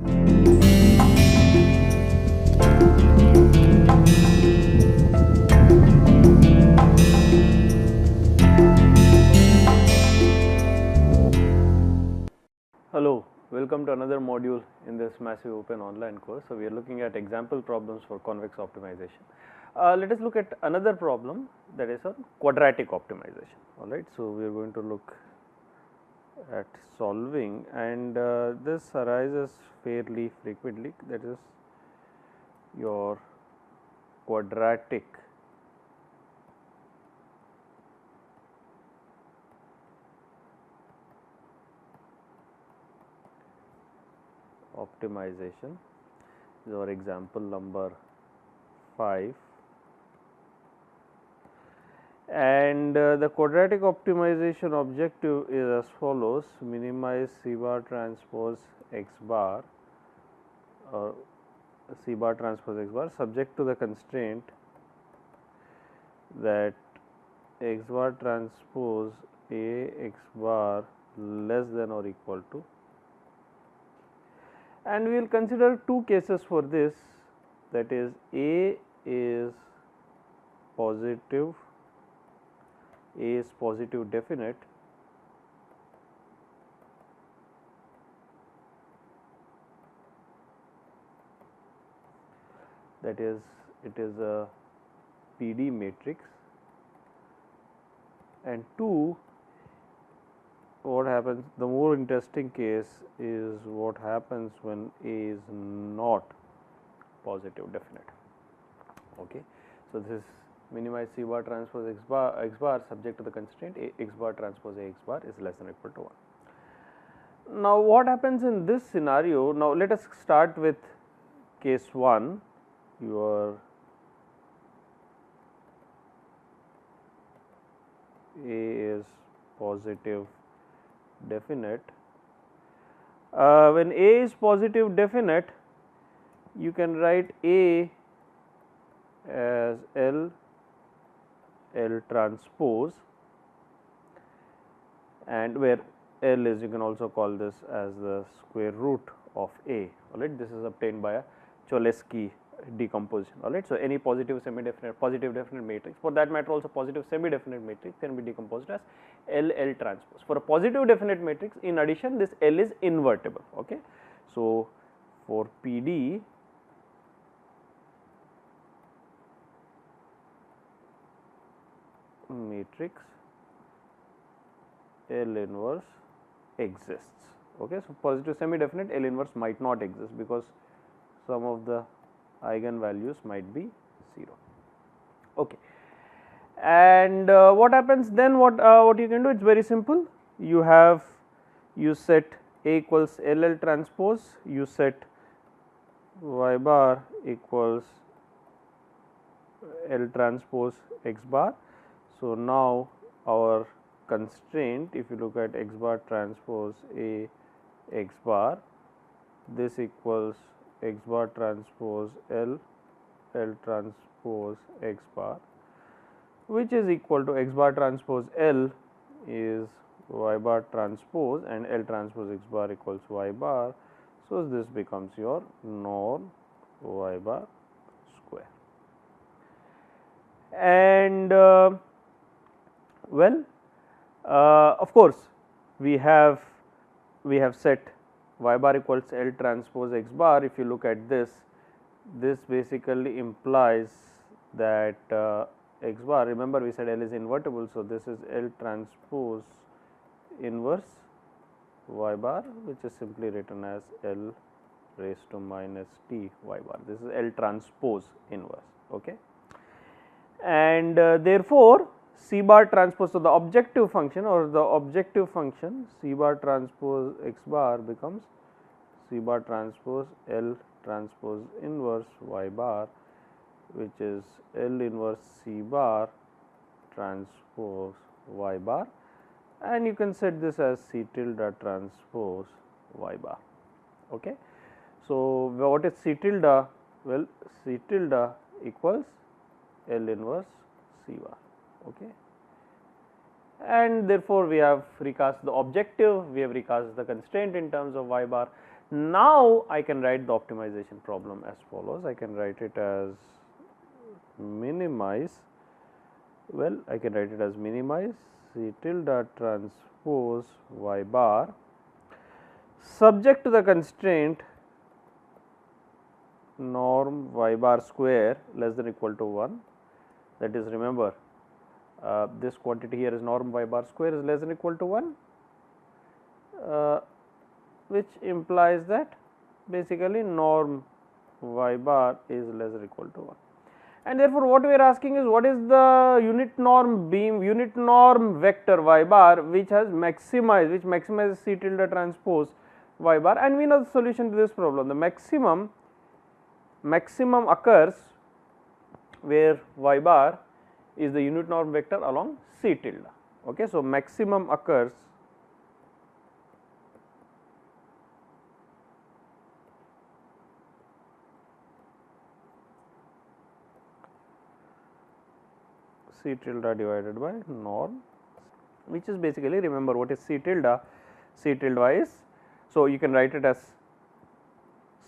Hello, welcome to another module in this massive open online course. So, we are looking at example problems for convex optimization. Let us look at another problem, that is on quadratic optimization. Alright, so we are going to look at solving, and this arises fairly frequently, that is your quadratic optimization. This is our example number 5, and the quadratic optimization objective is as follows: minimize C bar transpose x bar or C bar transpose x bar subject to the constraint that x bar transpose A x bar less than or equal to, and we will consider two cases for this, that is A is positive, definite, that is it is a PD matrix, and 2, what happens, the more interesting case is what happens when A is not positive definite. Okay. So, this is minimize C bar transpose x bar subject to the constraint x bar transpose A x bar is less than or equal to 1. Now, what happens in this scenario? Now, let us start with case 1. Your A is positive definite. When A is positive definite, you can write A as L transpose, and where L is, you can also call this as the square root of A. Alright, this is obtained by a Cholesky decomposition. Alright, so any positive definite matrix, for that matter also positive semi definite matrix, can be decomposed as L transpose. For a positive definite matrix, in addition, this L is invertible. Okay, so for PD, matrix L inverse exists. Okay, so positive semi definite L inverse might not exist because some of the eigenvalues might be 0. Okay, and what happens then? What you can do? It's very simple. You set A equals L transpose. You set y bar equals L transpose x bar. So, now our constraint, if you look at x bar transpose A x bar, this equals x bar transpose L transpose x bar, which is equal to x bar transpose L is y bar transpose and L transpose x bar equals y bar. So, this becomes your norm y bar square, and well, of course, we have set y bar equals L transpose x bar. If you look at this basically implies that x bar, remember we said L is invertible. So, this is L transpose inverse y bar, which is simply written as L raised to minus t y bar. This is L transpose inverse. Okay, and therefore, C bar transpose, so the objective function C bar transpose x bar becomes C bar transpose L transpose inverse y bar, which is L inverse C bar transpose y bar, and you can set this as C tilde transpose y bar. Okay. So, what is C tilde? Well, C tilde equals L inverse C bar. Okay. And therefore, we have recast the objective, we have recast the constraint in terms of y bar. Now I can write the optimization problem as follows. I can write it as minimize, well, I can write it as minimize C tilde transpose y bar subject to the constraint norm y bar square less than or equal to 1. That is, remember, this quantity here is norm y bar square is less than or equal to 1, which implies that basically norm y bar is less than or equal to 1. And therefore, what we are asking is what is the unit norm vector y bar which has maximized, which maximizes C tilde transpose y bar, and we know the solution to this problem. The maximum occurs where y bar is the unit norm vector along C tilde. Okay, so maximum occurs C tilde divided by norm, which is basically, remember what is C tilde? C tilde is, so you can write it as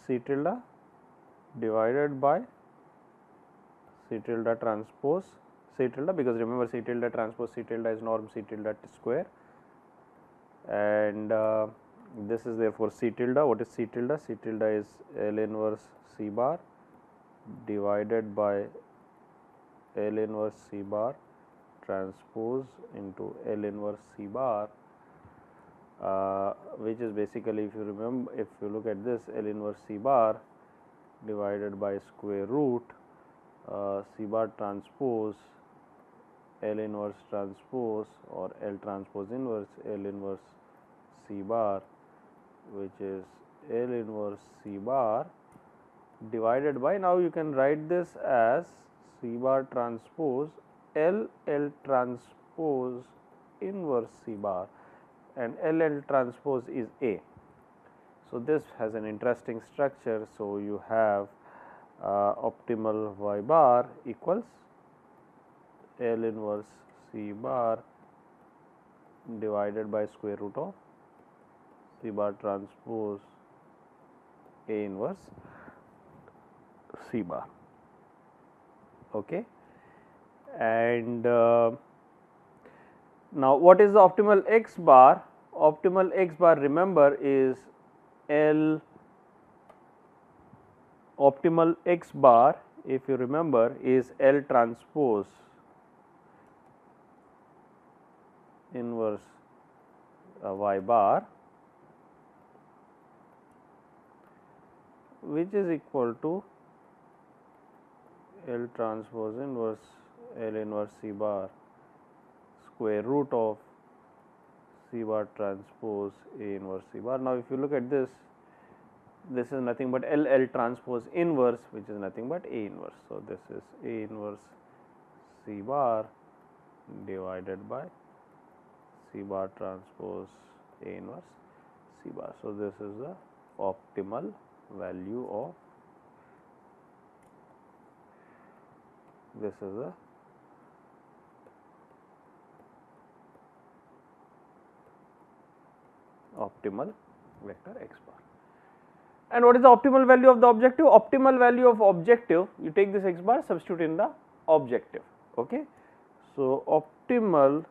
C tilde divided by C tilde transpose C tilde, because remember C tilde transpose C tilde is norm C tilde square, and this is therefore C tilde. What is C tilde? C tilde is L inverse C bar divided by L inverse C bar transpose into L inverse C bar, which is basically, if you remember, if you look at this, L inverse C bar divided by square root C bar transpose L inverse transpose or L transpose inverse L inverse C bar, which is L inverse C bar divided by, now you can write this as C bar transpose L transpose inverse C bar, and L transpose is A. So, this has an interesting structure. So, you have optimal y bar equals L inverse C bar divided by square root of C bar transpose A inverse C bar. Okay. And now, what is the optimal x bar? Optimal x bar, remember, is L optimal x bar, if you remember, is L transpose inverse y bar, which is equal to L transpose inverse L inverse C bar square root of C bar transpose A inverse C bar. Now, if you look at this, this is nothing but L transpose inverse, which is nothing but A inverse. So, this is A inverse C bar divided by C bar transpose A inverse C bar. So, this is the optimal value of, this is the optimal vector x bar. And what is the optimal value of the objective? Optimal value of objective, you take this x bar, substitute in the objective. Okay. So, optimal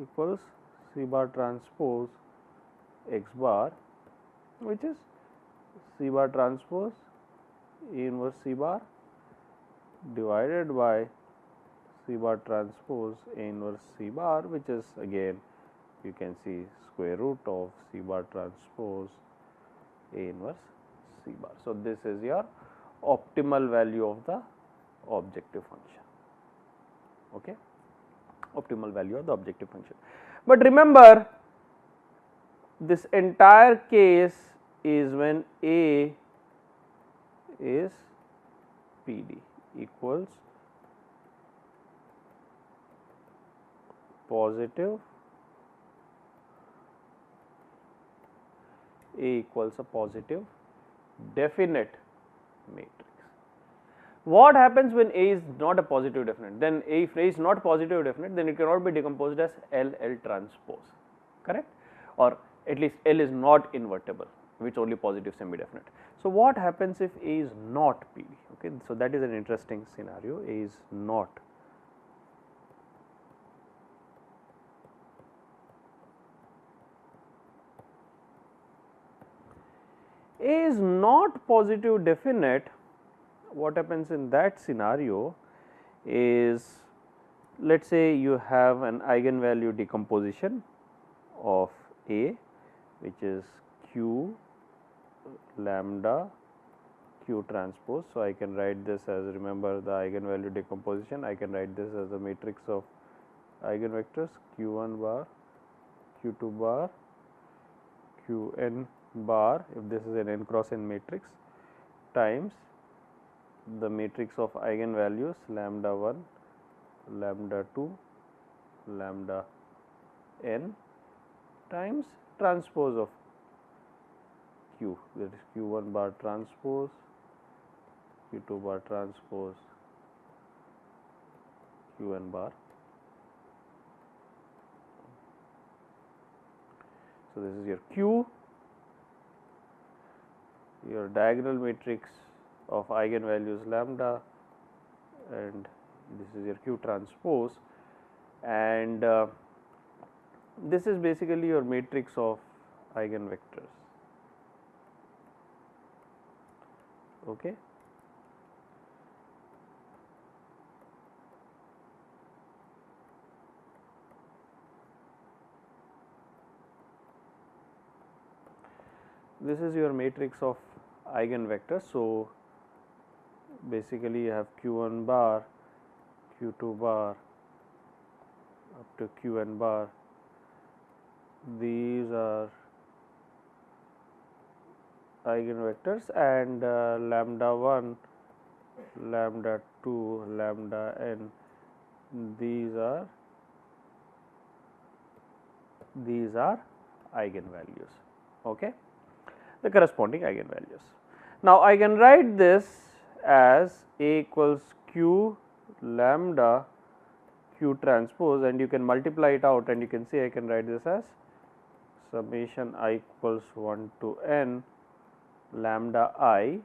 equals C bar transpose x bar, which is C bar transpose A inverse C bar divided by C bar transpose A inverse C bar, which is again, you can see, square root of C bar transpose A inverse C bar. So, this is your optimal value of the objective function. Okay. Optimal value of the objective function. But remember, this entire case is when A is PD equals positive, A equals a positive definite matrix. What happens when A is not a positive definite? Then if A is not positive definite, then it cannot be decomposed as L transpose, correct? Or at least L is not invertible, which only positive semi definite. So what happens if A is not PD? Okay, so that is an interesting scenario. A is not A is not positive definite. What happens in that scenario is, let us say you have an eigenvalue decomposition of A, which is Q lambda Q transpose. So, I can write this as, remember the eigenvalue decomposition, I can write this as a matrix of eigenvectors Q1 bar, Q2 bar, Qn bar, if this is an n cross n matrix, times the matrix of eigenvalues lambda 1, lambda 2, lambda n times transpose of Q, that is Q1 bar transpose, Q2 bar transpose, Qn bar. So, this is your Q, your diagonal matrix of eigenvalues lambda, and this is your Q transpose, and this is basically your matrix of eigenvectors. Okay. This is your matrix of eigenvectors. So, basically you have Q1 bar, Q2 bar up to Qn bar. These are eigenvectors, and lambda 1, lambda 2, lambda n, these are eigenvalues. Okay, the corresponding eigenvalues. Now, I can write this as A equals Q lambda Q transpose, and you can multiply it out, and you can see I can write this as summation I equals 1 to n lambda I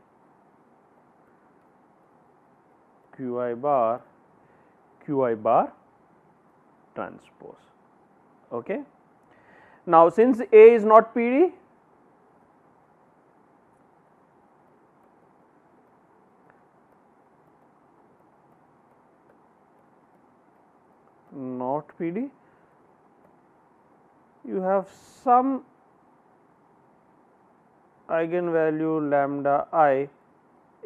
Qi bar transpose. Okay. Now, since A is not PD, you have some eigenvalue lambda I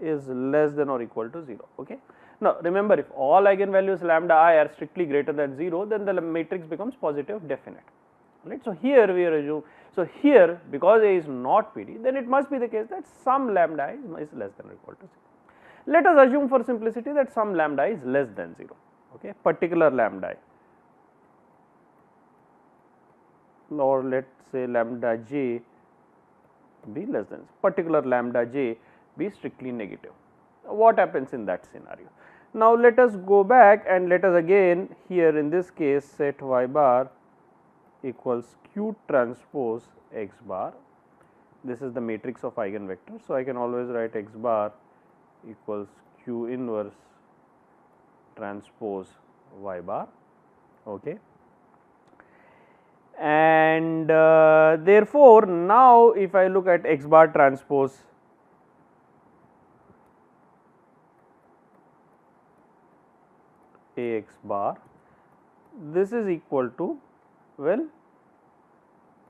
is less than or equal to 0. Okay. Now, remember, if all eigenvalues lambda I are strictly greater than 0, then the matrix becomes positive definite. Right. So, here we assume, so here because A is not PD, then it must be the case that some lambda I is less than or equal to 0. Let us assume for simplicity that some lambda I is less than 0, okay, particular lambda I, or let us say lambda j be less than, particular lambda j be strictly negative. What happens in that scenario? Now, let us go back and let us again here in this case set y bar equals Q transpose x bar. This is the matrix of eigenvectors. So, I can always write x bar equals Q inverse transpose y bar. Okay. And therefore, now if I look at x bar transpose A x bar, this is equal to, well,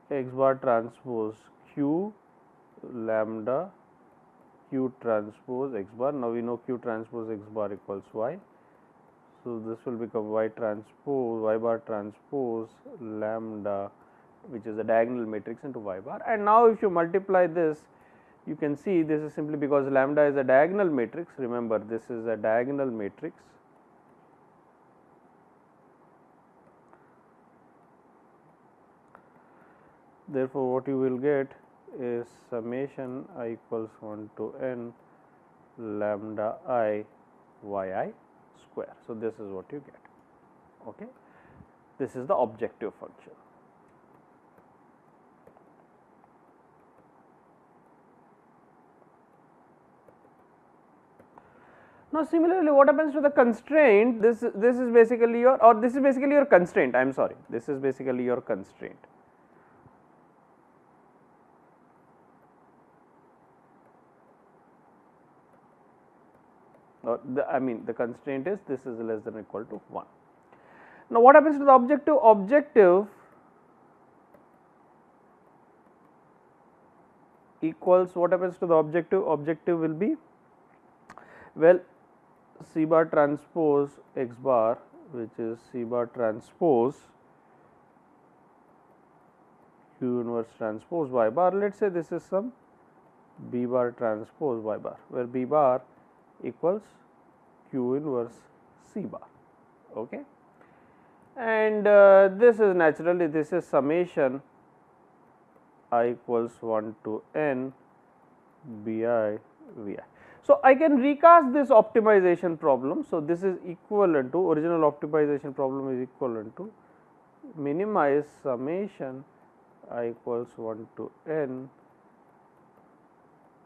x bar transpose Q lambda Q transpose x bar. Now, we know Q transpose x bar equals y. So, this will become y bar transpose lambda, which is a diagonal matrix, into y bar. And now, if you multiply this, you can see this is simply because lambda is a diagonal matrix. Remember, this is a diagonal matrix. Therefore, what you will get is summation I equals 1 to n lambda I yi square. So, this is what you get. Okay. This is the objective function. Now, similarly, what happens to the constraint? This is basically your, or this is basically your constraint. I am sorry, this is basically your constraint. Or I mean, the constraint is this is less than or equal to 1. Now, what happens to the objective? Objective equals, what happens to the objective? Objective will be, well, C bar transpose x bar, which is C bar transpose Q inverse transpose y bar. Let us say this is some B bar transpose y bar, where B bar equals Q inverse C bar. Okay. And this is naturally, this is summation I equals 1 to n bi vi. So, I can recast this optimization problem. So, this is equivalent to, original optimization problem is equivalent to minimize summation I equals 1 to n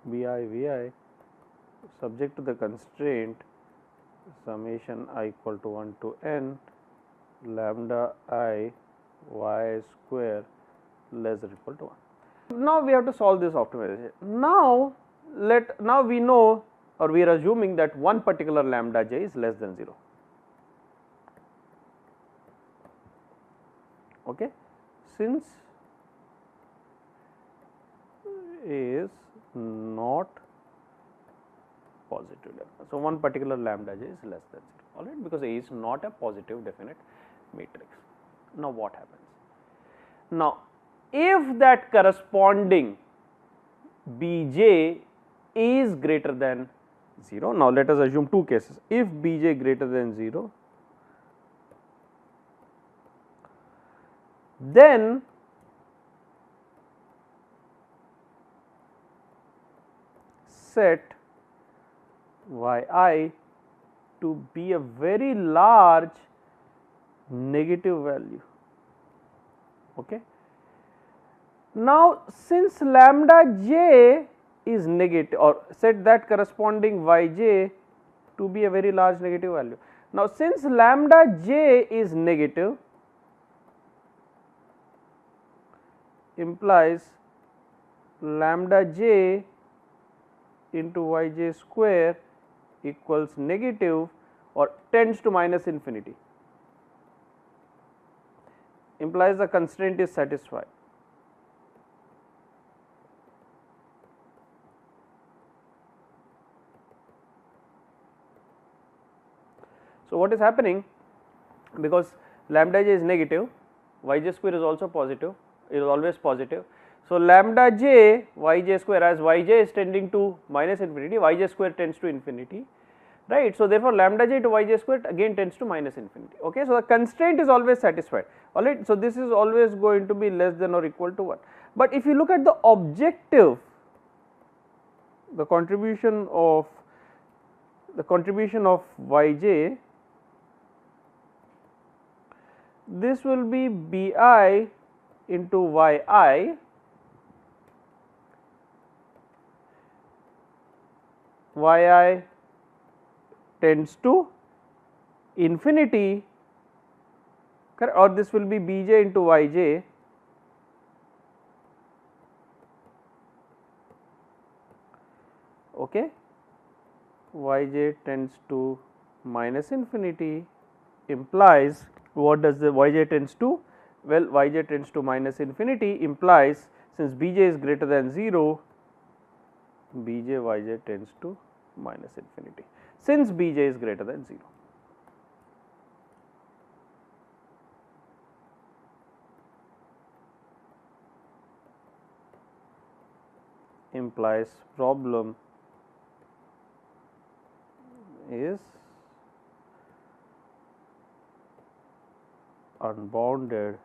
bi vi subject to the constraint summation I equal to 1 to n lambda I y square less than or equal to 1. Now, we have to solve this optimization. Now we know, or we are assuming that one particular lambda j is less than 0. Okay. Since is not positive lambda. So, one particular lambda j is less than 0, all right, because A is not a positive definite matrix. Now, what happens? Now, if that corresponding Bj is greater than 0, now let us assume two cases. If Bj greater than 0, then set yi to be a very large negative value. Okay. Now, since lambda j is negative, or set that corresponding yj to be a very large negative value. Now, since lambda j is negative, implies lambda j into yj square equals negative or tends to minus infinity, implies the constraint is satisfied. So, what is happening, because lambda j is negative, yj square is also positive, it is always positive. So, lambda j yj square, as yj is tending to minus infinity, yj square tends to infinity, right. So, therefore, lambda j to yj square again tends to minus infinity. Okay. So, the constraint is always satisfied, all right. So, this is always going to be less than or equal to 1. But if you look at the objective, the contribution of yj, this will be bi into yi tends to infinity, or this will be bj into yj okay, yj tends to minus infinity, implies, what does the yj tends to? Well, yj tends to minus infinity, implies since bj is greater than 0, bj yj tends to minus infinity, since bj is greater than 0. Implies problem is unbounded,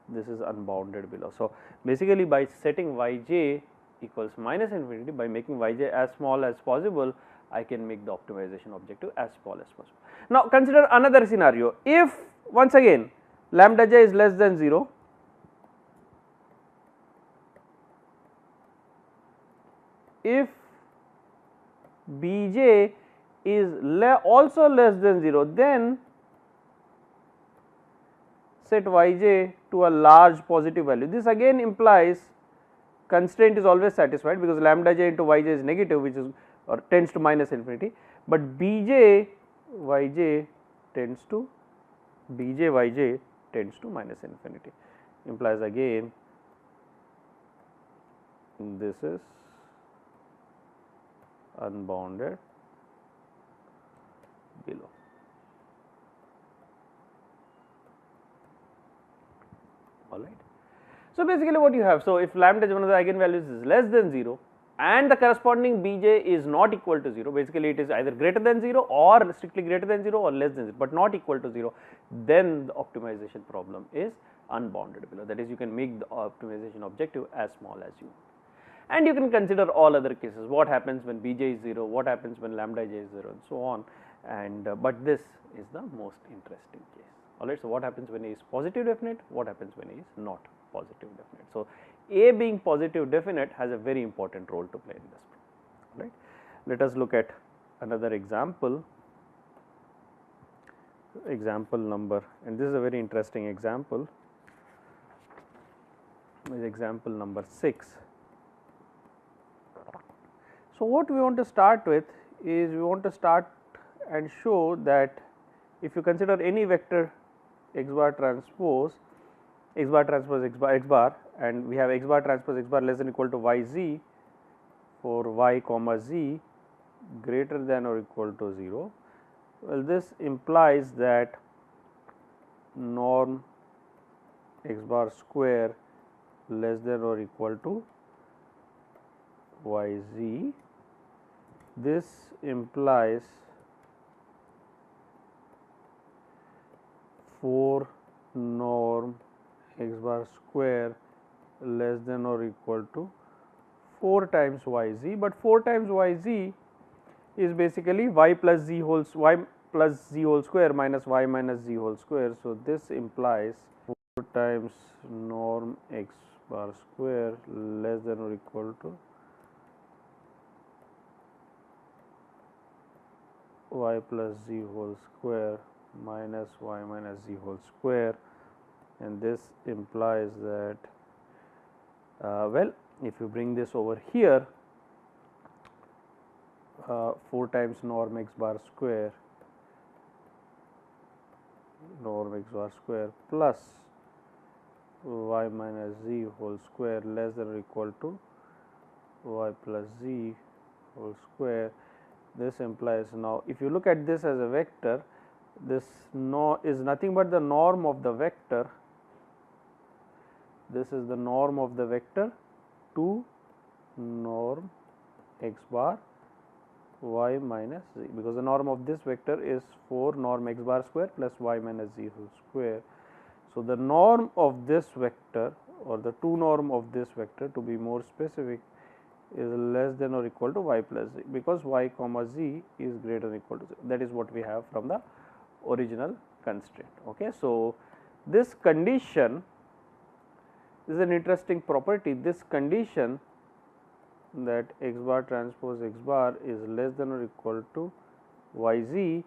this is unbounded below. So, basically by setting yj equals minus infinity, by making yj as small as possible, I can make the optimization objective as small as possible. Now consider another scenario. If once again lambda j is less than 0, if bj is also less than 0, then set yj to a large positive value. This again implies constraint is always satisfied, because lambda j into yj is negative, which is or tends to minus infinity, but bj yj tends to minus infinity, implies again this is unbounded below. All right. So basically what you have, so if lambda j, one of the eigenvalues, is less than 0 and the corresponding bj is not equal to 0, basically it is either greater than 0 or strictly greater than 0 or less than 0, but not equal to 0, then the optimization problem is unbounded below. That is, you can make the optimization objective as small as you want. And you can consider all other cases, what happens when bj is 0, what happens when lambda j is 0, and so on, and but this is the most interesting case. All right. So what happens when A is positive definite, what happens when A is not positive definite. So A being positive definite has a very important role to play in this problem. Right. Let us look at another example, number, and this is a very interesting example, is example number 6. So what we want to start with is, we want to start and show that if you consider any vector x bar transpose x bar, and we have x bar transpose x bar less than or equal to yz for y comma z greater than or equal to 0, well, this implies that norm x bar square less than or equal to yz. This implies 4 norm x bar square less than or equal to 4 times yz, but 4 times yz is basically y plus z whole square minus y minus z whole square. So this implies 4 times norm x bar square less than or equal to y plus z whole square minus y minus z whole square, and this implies that well, if you bring this over here, 4 times norm x bar square plus y minus z whole square less than or equal to y plus z whole square. This implies, now if you look at this as a vector, this is nothing but the norm of the vector. This is the norm of the vector to norm x bar y minus z, because the norm of this vector is 4 norm x bar square plus y minus z whole square. So the norm of this vector, or the 2 norm of this vector, to be more specific, is less than or equal to y plus z, because y comma z is greater than or equal to 0. That is what we have from the original constraint. Okay. So this condition is an interesting property. This condition, that x bar transpose x bar is less than or equal to yz,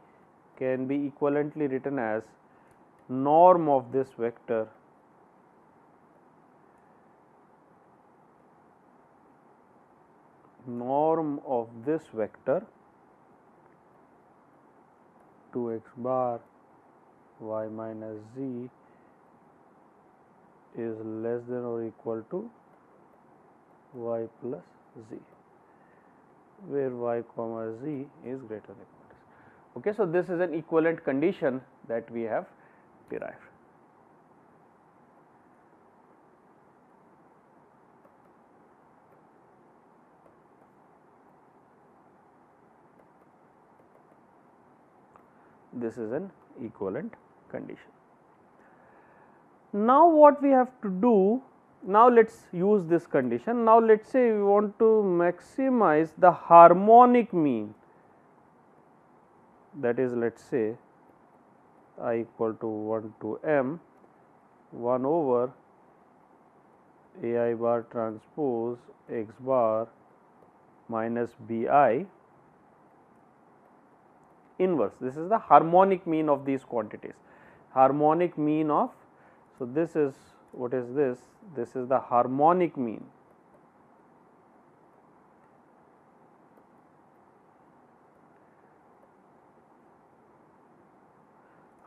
can be equivalently written as norm of this vector to x bar y minus z is less than or equal to y plus z, where y comma z is greater than or equal to z. Okay, so this is an equivalent condition that we have derived. This is an equivalent condition. Now what we have to do, now let us use this condition. Now let us say we want to maximize the harmonic mean. that is, let us say I equal to 1 to m 1 over a I bar transpose x bar minus b I inverse. This is the harmonic mean of these quantities, harmonic mean of. So, this is what is this? This is the harmonic mean.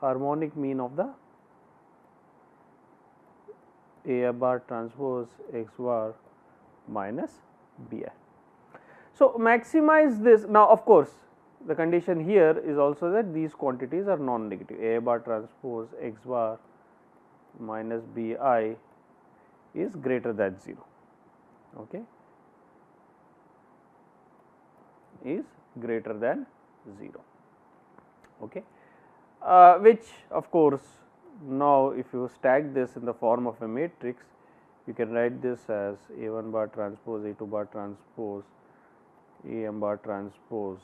Harmonic mean of the A bar transpose x bar minus B I. So, maximize this. Now, of course, the condition here is also that these quantities are non-negative. A bar transpose x bar minus B I is greater than 0. Okay, is greater than 0. Okay. Which of course, now if you stack this in the form of a matrix, you can write this as A 1 bar transpose A 2 bar transpose A m bar transpose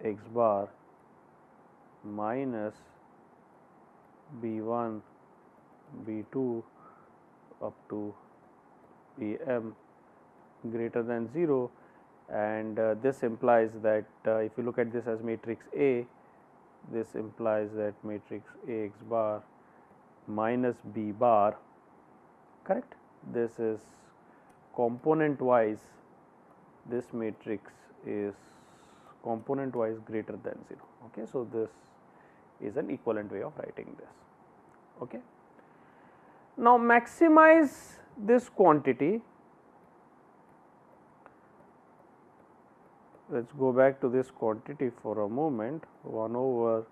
x bar minus B 1 B 2 up to B m greater than 0. And this implies that if you look at this as matrix A, this implies that matrix A x bar minus B bar, correct. This is component wise, this matrix is component wise greater than 0. Okay. So, this is an equivalent way of writing this. Okay. Now, maximize this quantity. Let us go back to this quantity for a moment, 1 over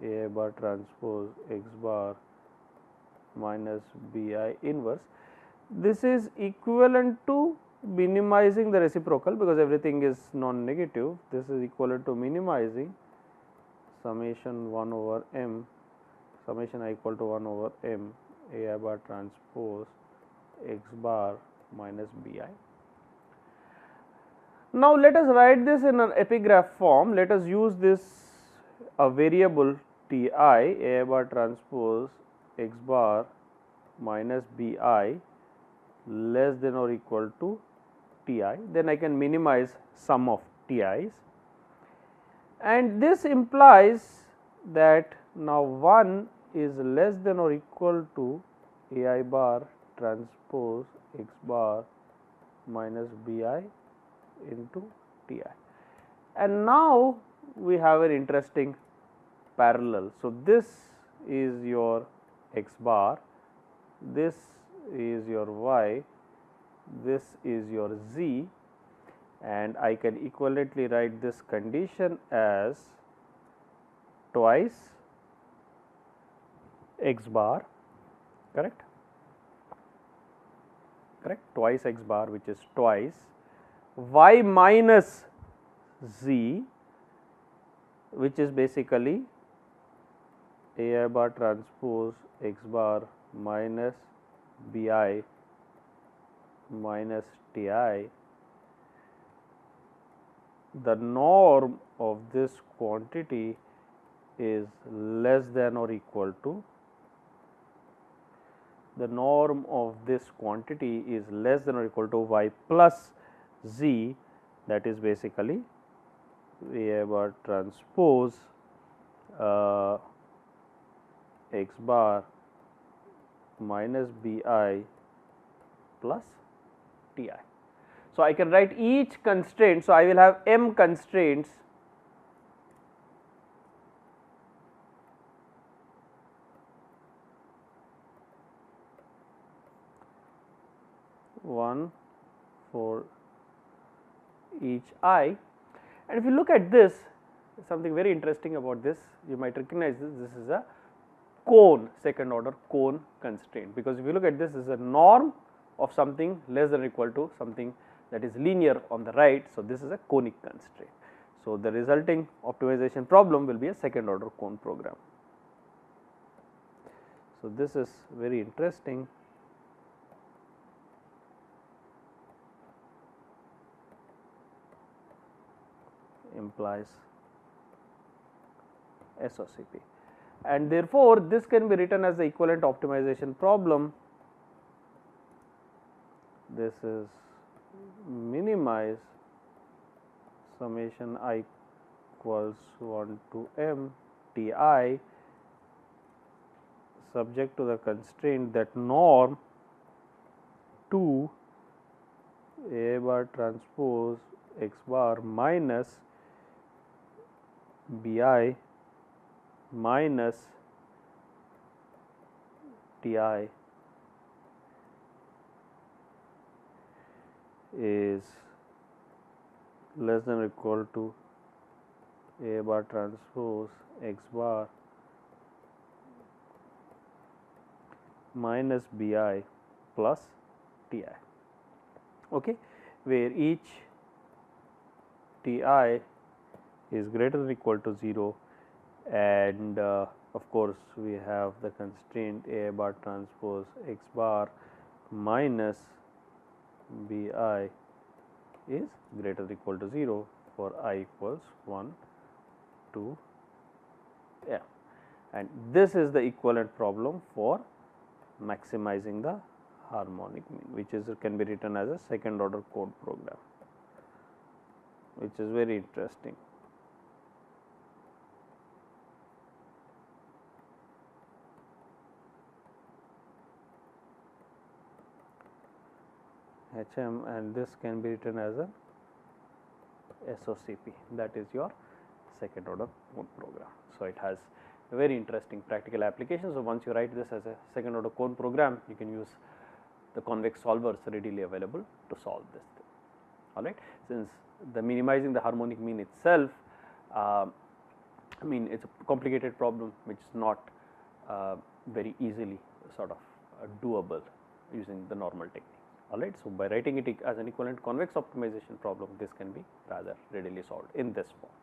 A bar transpose x bar minus B I inverse. This is equivalent to minimizing the reciprocal, because everything is non-negative. This is equivalent to minimizing summation 1 over m, summation I equal to 1 over m A I bar transpose x bar minus B I. Now, let us write this in an epigraph form. Let us use this a variable T I, A bar transpose x bar minus B I less than or equal to T I. Then I can minimize sum of T I's, and this implies that now 1 is less than or equal to A I bar transpose x bar minus B I into T I. And now, we have an interesting parallel. So, this is your x bar, this is your y, this is your z, and I can equivalently write this condition as twice x bar, correct, twice x bar, which is twice y minus z, which is basically A I bar transpose x bar minus B I minus T I. The norm of this quantity is less than or equal to, the norm of this quantity is less than or equal to y plus z, that is basically A I bar transpose x bar minus B I plus T I. So, I can write each constraint. So, I will have m constraints one for each I, and if you look at this, something very interesting about this, you might recognize this. This is a cone, second order cone constraint, because if you look at this, is a norm of something less than or equal to something that is linear on the right. So, this is a conic constraint. So, the resulting optimization problem will be a second order cone program. So, this is very interesting. implies SOCP, and therefore, this can be written as the equivalent optimization problem. This is minimize summation I equals 1 to m Ti subject to the constraint that norm to A bar transpose x bar minus Bi minus Ti is less than or equal to A bar transpose x bar minus Bi plus Ti, okay, where each Ti is greater than or equal to 0, and of course, we have the constraint A bar transpose x bar minus Bi is greater than or equal to 0 for I equals 1 to m, and this is the equivalent problem for maximizing the harmonic mean, which is can be written as a second order code program, which is very interesting. HM, and this can be written as a SOCP, that is your second order code program. So, it has a very interesting practical application. So, once you write this as a second order code program, you can use the convex solvers readily available to solve this thing. All right. Since the minimizing the harmonic mean itself, I mean, it is a complicated problem which is not very easily sort of doable using the normal technique. All right. So, by writing it as an equivalent convex optimization problem, this can be rather readily solved in this form.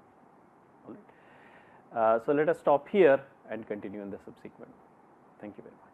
All right. So, let us stop here and continue in the subsequent. Thank you very much.